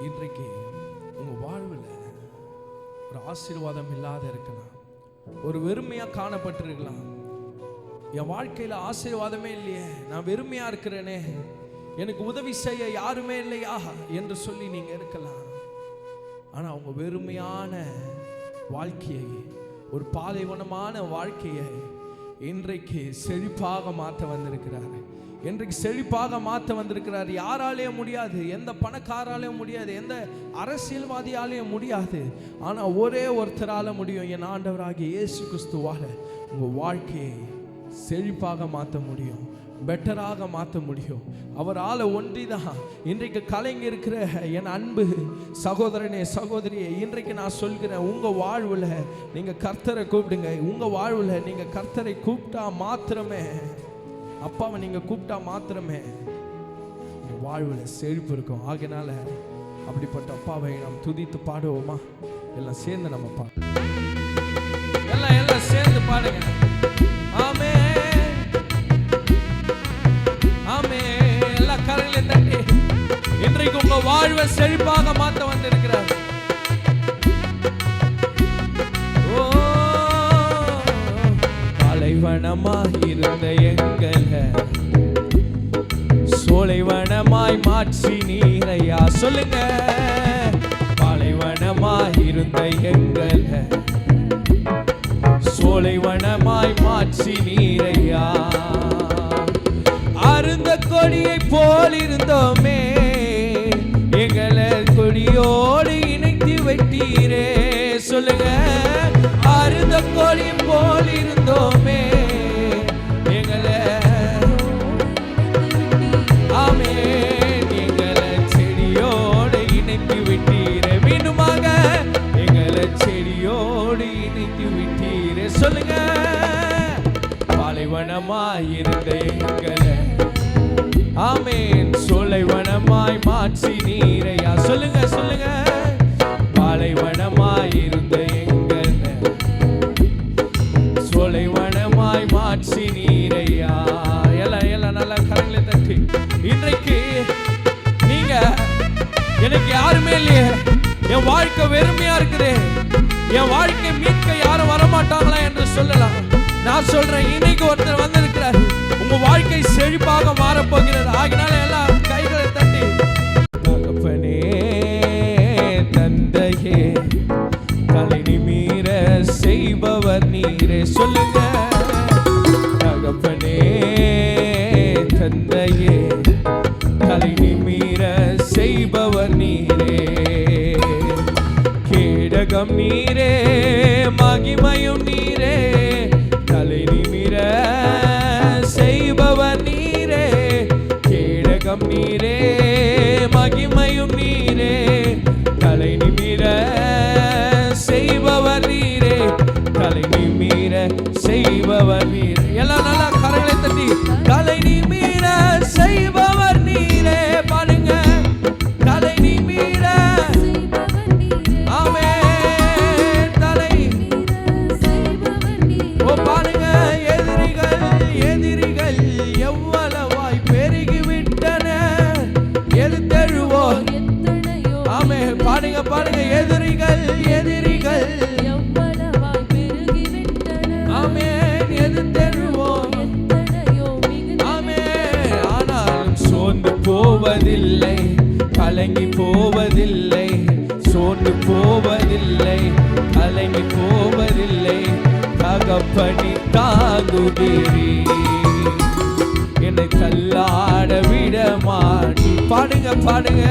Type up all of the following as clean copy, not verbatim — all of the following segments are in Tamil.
இன்றைக்கு உங்க வாழ்வில் ஒரு ஆசீர்வாதம் இல்லாத இருக்கலாம், ஒரு வெறுமையா காணப்பட்டிருக்கலாம். என் வாழ்க்கையில ஆசீர்வாதமே இல்லையே, நான் வெறுமையா இருக்கிறேனே, எனக்கு உதவி செய்ய யாருமே இல்லையா என்று சொல்லி நீங்க இருக்கலாம். ஆனா உங்க வெறுமையான வாழ்க்கையை, ஒரு பாலைவனமான வாழ்க்கையை இன்றைக்கு செழிப்பாக மாற்ற வந்திருக்கிறார். இன்றைக்கு செழிப்பாக மாற்ற வந்திருக்கிறார். யாராலேயும் முடியாது, எந்த பணக்காராலையும் முடியாது, எந்த அரசியல்வாதியாலேயும் முடியாது. ஆனா ஒரே ஒருத்தரால முடியும். என் ஆண்டவராகிய இயேசு கிறிஸ்துவால உங்க வாழ்க்கையை செழிப்பாக மாற்ற முடியும், பெட்டராக மாற்ற முடியும். அவரால் ஒன்றிதான். இன்றைக்கு கலைஞர் இருக்கிற என் அன்பு சகோதரனே சகோதரியே, இன்றைக்கு நான் சொல்கிறேன், உங்க வாழ்வில் நீங்க கர்த்தரை கூப்பிடுங்க. உங்க வாழ்வில் நீங்க கர்த்தரை கூப்பிட்டா மாத்திரமே, அப்பாவை நீங்க கூப்பிட்டா மாத்திரமே வாழ்வில் செழிப்பு இருக்கும். ஆகையினால அப்படிப்பட்ட அப்பாவை நாம் துதித்து பாடுவோமா? எல்லாம் சேர்ந்து நம்ம எல்லாம் சேர்ந்து பாடுங்க. ஆமே ஆமே. எல்லா கரங்களை தட்டி இன்றைக்கு உங்க வாழ்வை செழிப்பாக மாற்ற வந்திருக்கிறார். ஓ பாலைவனமாய் இருந்த எங்களை சோலைவனமாய் மாற்றி நீரையா. சொல்லுங்க. பாலைவனமாய் இருந்த எங்களை சோலைவனமாய் மாற்றி நீரையா. அருந்த கொடியை போல் இருந்தோமே, எங்களை கொடியோடு இணைத்து வைத்தீரே. சொல்லுங்க. அருந்த கொடி போல் இருந்தோமே, எங்களை ஆமே எங்களை செடியோடு இணைத்து விட்டீரே. மீண்டுமாக எங்களை செடியோடு இணைத்து விட்டீரே. சொல்லுங்க. பாலைவனமாய் இருந்த எங்களை ஆமேன் சோலைவனமாய் மாற்றி நீரையா. சொல்லுங்க சொல்லுங்க. பாலைவனமாய் இருந்த எங்களை சோலைவனமாய் மாற்றி நீரையா. எல்லாம் நல்ல கரங்களை தட்டி இன்றைக்கு நீங்க எனக்கு யாருமே இல்லையே, என் வாழ்க்கை வெறுமையா இருக்குது, என் வாழ்க்கை மீட்க யாரும் வரமாட்டாங்களா என்று சொல்லலாம். நான் சொல்றேன், இன்னைக்கு ஒருத்தர் வந்திருக்கிறார், உங்க வாழ்க்கை செழிப்பாக மாறப்போகிறது. ஆகினால எல்லாம் கைகளை தட்டி தகப்பனே தந்தையே தலை நிமிர செய்பவர் நீரே. சொல்லுங்க. தகப்பனே தந்தையே தலை நிமிர செய்பவர் நீரே. கேடகம் நீரே, மகிமையும் நீரே, தலை நிமிர செய்பவர் நீரே. கேடகம் நீரே, மகிமையும் நீரே, தலை நிமிர செய்பவர் நீரே. தலை நிமிர செய்பவர் நீரே. எல்லாம் நல்லா கரங்களை தட்டி தலை நிமிர செய்பவர் நீரே. பாருங்க. தலை நிமிர ஆமே தலை ஓ பாருங்க. எதிரிகள் எவ்வளவாய் பெருகிவிட்டன, எதிர்த்தெழுவோம். ஆமே பாருங்க பாருங்க. எதிரிகள் ஆமே எதிர்த்தெழுவோம். ஆமே ஆனாலும் சோர்ந்து போவதில்லை, கலங்கி போவதில்லை, சோர்ந்து போவதில்லை, கலங்கி போவதில்லை. தகப்பனி தாங்குகிறீ, என்னை தள்ளாட விட மாட்டி. பாடுங்க பாடுங்க.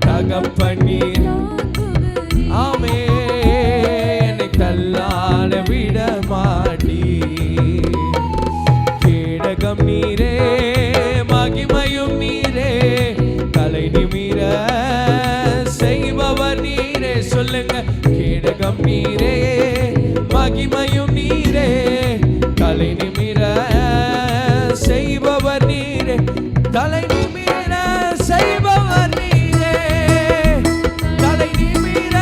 தகப்பனி ஆமே என்னை தள்ளாட விட மாட்டி. கேடகம் நீரே, மகிமையும் நீரே, தலை நிமிர செய்பவர் நீரே. சொல்லுங்க. கேடகம் நீரே, மகிமையும் நீரே, தலை நிமிர செய்பவர் நீரே. தலை நிமிர செய்பவர் நீரே. தலை நிமிர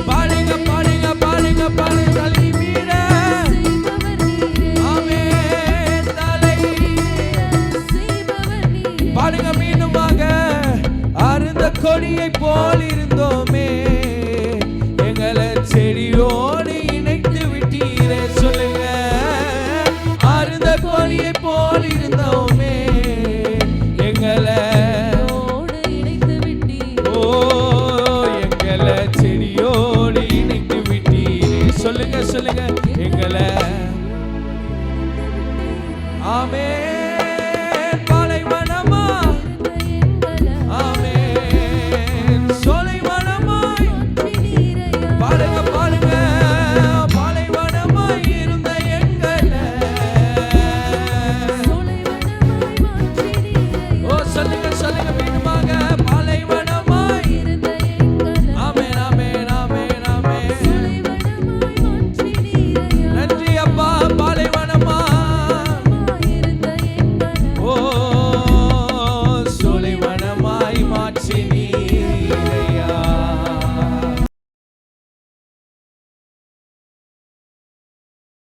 பாடுங்க பாடுங்க பாடுங்க பாடுங்க. தலை நிமிர ஆமே தலை பாடுங்க. மீண்டுமாக அருந்த கொடியை போல் இருந்தோமே